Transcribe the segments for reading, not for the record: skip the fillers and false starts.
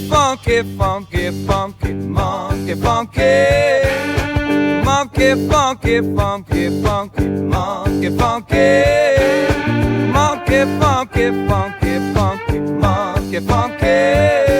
funky, funky, funky, monkey, funky. Monkey, funky, funky, funky, monkey, funky. Monkey, funky, funky, funky, monkey, funky.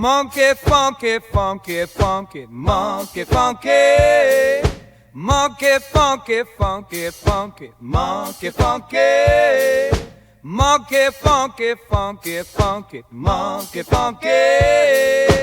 Monkey, funky, funky, funky, monkey, funky. Monkey, funky, funky, funky, monkey, funky. Monkey, funky, funky, funky, monkey, funky.